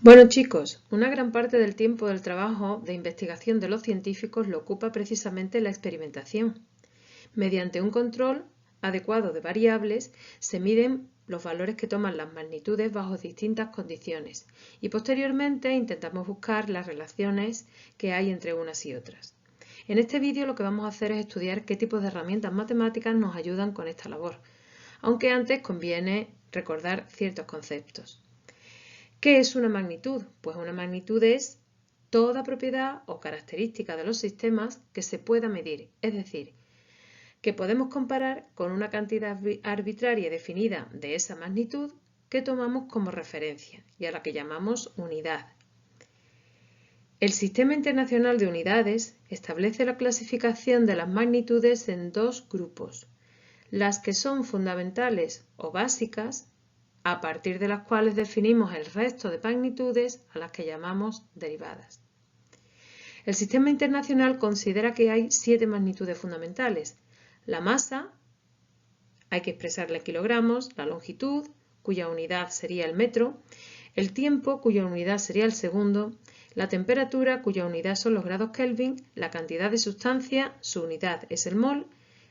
Bueno chicos, una gran parte del tiempo del trabajo de investigación de los científicos lo ocupa precisamente la experimentación. Mediante un control adecuado de variables se miden los valores que toman las magnitudes bajo distintas condiciones y posteriormente intentamos buscar las relaciones que hay entre unas y otras. En este vídeo lo que vamos a hacer es estudiar qué tipos de herramientas matemáticas nos ayudan con esta labor, aunque antes conviene recordar ciertos conceptos. ¿Qué es una magnitud? Pues una magnitud es toda propiedad o característica de los sistemas que se pueda medir, es decir, que podemos comparar con una cantidad arbitraria definida de esa magnitud que tomamos como referencia y a la que llamamos unidad. El Sistema Internacional de Unidades establece la clasificación de las magnitudes en dos grupos, las que son fundamentales o básicas, a partir de las cuales definimos el resto de magnitudes a las que llamamos derivadas. El sistema internacional considera que hay 7 magnitudes fundamentales. La masa, hay que expresarla en kilogramos, la longitud, cuya unidad sería el metro, el tiempo, cuya unidad sería el segundo, la temperatura, cuya unidad son los grados Kelvin, la cantidad de sustancia, su unidad es el mol,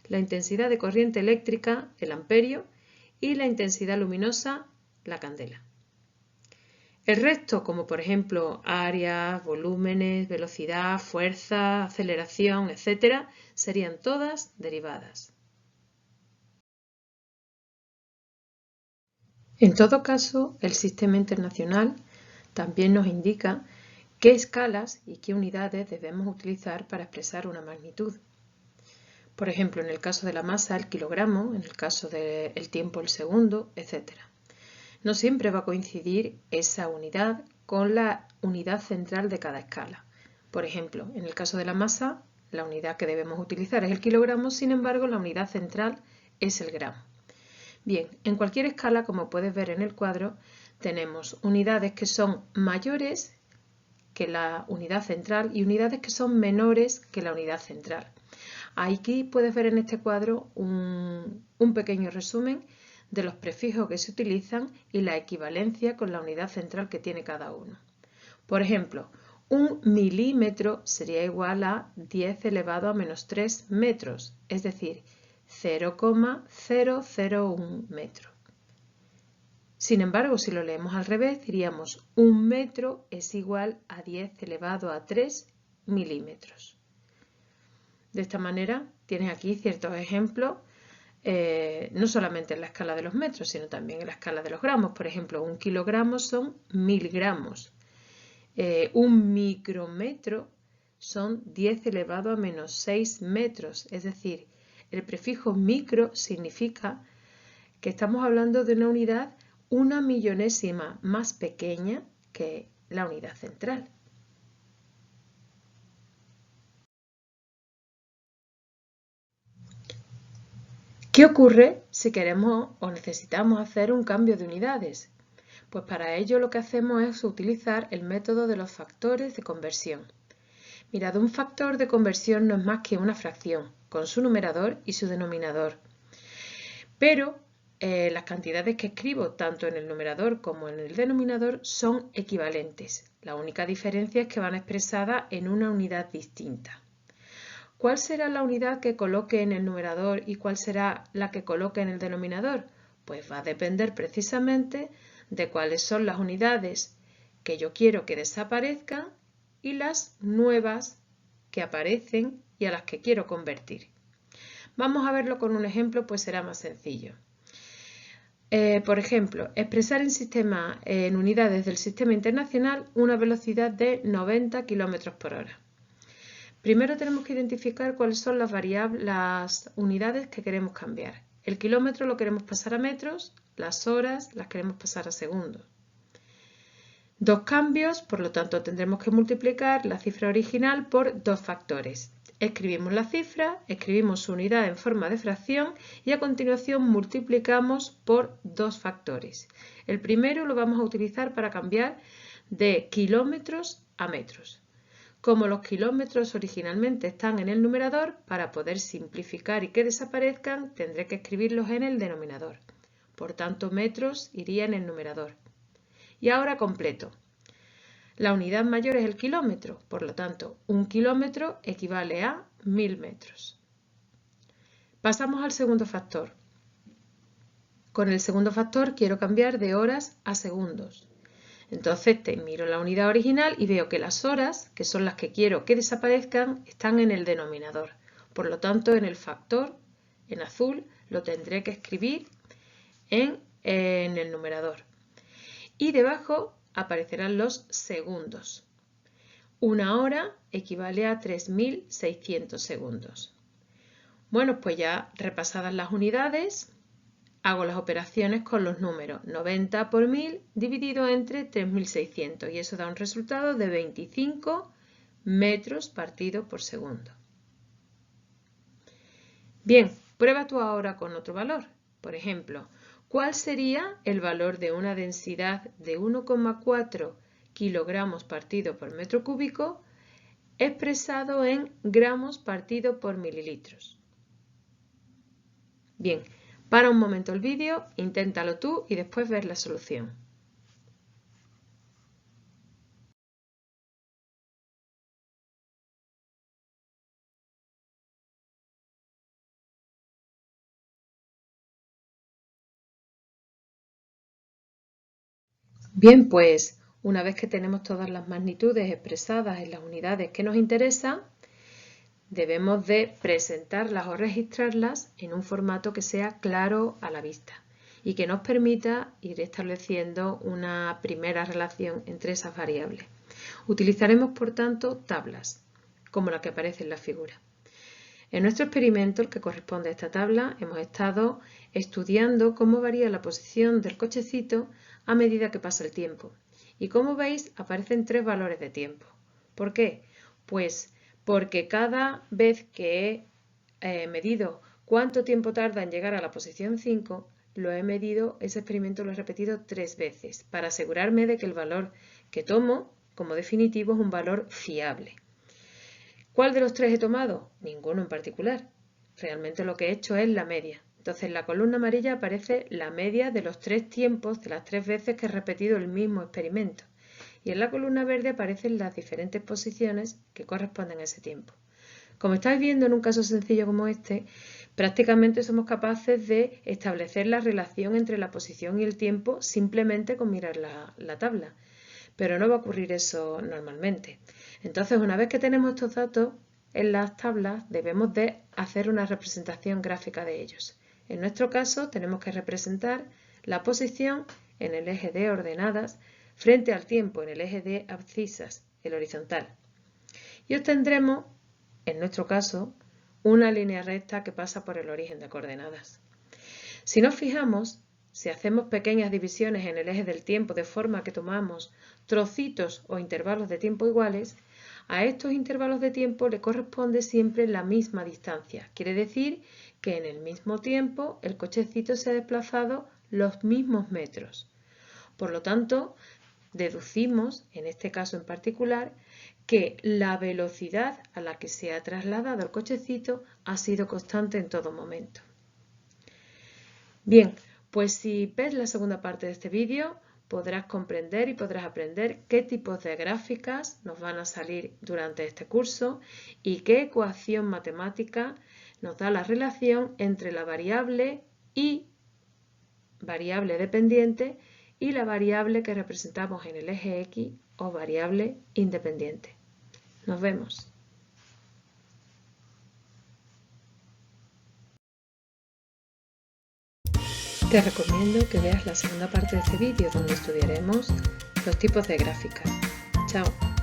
la intensidad de corriente eléctrica, el amperio, y la intensidad luminosa, la candela. El resto, como por ejemplo áreas, volúmenes, velocidad, fuerza, aceleración, etc., serían todas derivadas. En todo caso, el sistema internacional también nos indica qué escalas y qué unidades debemos utilizar para expresar una magnitud. Por ejemplo, en el caso de la masa, el kilogramo, en el caso del tiempo, el segundo, etc. No siempre va a coincidir esa unidad con la unidad central de cada escala. Por ejemplo, en el caso de la masa, la unidad que debemos utilizar es el kilogramo, sin embargo, la unidad central es el gramo. Bien, en cualquier escala, como puedes ver en el cuadro, tenemos unidades que son mayores que la unidad central y unidades que son menores que la unidad central. Aquí puedes ver en este cuadro un pequeño resumen de los prefijos que se utilizan y la equivalencia con la unidad central que tiene cada uno. Por ejemplo, un milímetro sería igual a 10 elevado a menos 3 metros, es decir, 0,001 metro. Sin embargo, si lo leemos al revés, diríamos un metro es igual a 10 elevado a 3 milímetros. De esta manera, tienes aquí ciertos ejemplos, no solamente en la escala de los metros, sino también en la escala de los gramos. Por ejemplo, un kilogramo son 1000 gramos. Un micrometro son 10 elevado a menos 6 metros. Es decir, el prefijo micro significa que estamos hablando de una unidad una millonésima más pequeña que la unidad central. ¿Qué ocurre si queremos o necesitamos hacer un cambio de unidades? Pues para ello lo que hacemos es utilizar el método de los factores de conversión. Mirad, un factor de conversión no es más que una fracción, con su numerador y su denominador. Pero las cantidades que escribo tanto en el numerador como en el denominador son equivalentes. La única diferencia es que van expresadas en una unidad distinta. ¿Cuál será la unidad que coloque en el numerador y cuál será la que coloque en el denominador? Pues va a depender precisamente de cuáles son las unidades que yo quiero que desaparezcan y las nuevas que aparecen y a las que quiero convertir. Vamos a verlo con un ejemplo, pues será más sencillo. Por ejemplo, expresar en unidades del sistema internacional una velocidad de 90 km por hora. Primero tenemos que identificar cuáles son las unidades que queremos cambiar. El kilómetro lo queremos pasar a metros, las horas las queremos pasar a segundos. Dos cambios, por lo tanto tendremos que multiplicar la cifra original por dos factores. Escribimos la cifra, escribimos su unidad en forma de fracción y a continuación multiplicamos por dos factores. El primero lo vamos a utilizar para cambiar de kilómetros a metros. Como los kilómetros originalmente están en el numerador, para poder simplificar y que desaparezcan, tendré que escribirlos en el denominador. Por tanto, metros iría en el numerador. Y ahora completo. La unidad mayor es el kilómetro, por lo tanto, 1 kilómetro equivale a 1000 metros. Pasamos al segundo factor. Con el segundo factor quiero cambiar de horas a segundos. Entonces miro la unidad original y veo que las horas, que son las que quiero que desaparezcan, están en el denominador. Por lo tanto, en el factor, en azul, lo tendré que escribir en el numerador. Y debajo aparecerán los segundos. Una hora equivale a 3600 segundos. Bueno, pues ya repasadas las unidades, hago las operaciones con los números 90 por 1000 dividido entre 3600 y eso da un resultado de 25 metros partido por segundo. Bien, prueba tú ahora con otro valor. Por ejemplo, ¿cuál sería el valor de una densidad de 1,4 kilogramos partido por metro cúbico expresado en gramos partido por mililitros? Bien, para un momento el vídeo, inténtalo tú y después ver la solución. Bien, pues una vez que tenemos todas las magnitudes expresadas en las unidades que nos interesan, debemos de presentarlas o registrarlas en un formato que sea claro a la vista y que nos permita ir estableciendo una primera relación entre esas variables. Utilizaremos, por tanto, tablas, como la que aparece en la figura. En nuestro experimento, el que corresponde a esta tabla, hemos estado estudiando cómo varía la posición del cochecito a medida que pasa el tiempo. Y como veis, aparecen 3 valores de tiempo. ¿Por qué? Pues porque cada vez que he medido cuánto tiempo tarda en llegar a la posición 5, ese experimento lo he repetido 3 veces para asegurarme de que el valor que tomo como definitivo es un valor fiable. ¿Cuál de los 3 he tomado? Ninguno en particular. Realmente lo que he hecho es la media. Entonces en la columna amarilla aparece la media de los 3 tiempos de las 3 veces que he repetido el mismo experimento. Y en la columna verde aparecen las diferentes posiciones que corresponden a ese tiempo. Como estáis viendo en un caso sencillo como este, prácticamente somos capaces de establecer la relación entre la posición y el tiempo simplemente con mirar la tabla. Pero no va a ocurrir eso normalmente. Entonces, una vez que tenemos estos datos en las tablas, debemos de hacer una representación gráfica de ellos. En nuestro caso, tenemos que representar la posición en el eje de ordenadas frente al tiempo en el eje de abscisas, el horizontal. Y obtendremos, en nuestro caso, una línea recta que pasa por el origen de coordenadas. Si nos fijamos, si hacemos pequeñas divisiones en el eje del tiempo de forma que tomamos trocitos o intervalos de tiempo iguales, a estos intervalos de tiempo le corresponde siempre la misma distancia. Quiere decir que en el mismo tiempo el cochecito se ha desplazado los mismos metros. Por lo tanto, deducimos, en este caso en particular, que la velocidad a la que se ha trasladado el cochecito ha sido constante en todo momento. Bien, pues si ves la segunda parte de este vídeo, podrás comprender y podrás aprender qué tipos de gráficas nos van a salir durante este curso y qué ecuación matemática nos da la relación entre la variable y variable dependiente y la variable que representamos en el eje X o variable independiente. Nos vemos. Te recomiendo que veas la segunda parte de este vídeo donde estudiaremos los tipos de gráficas. Chao.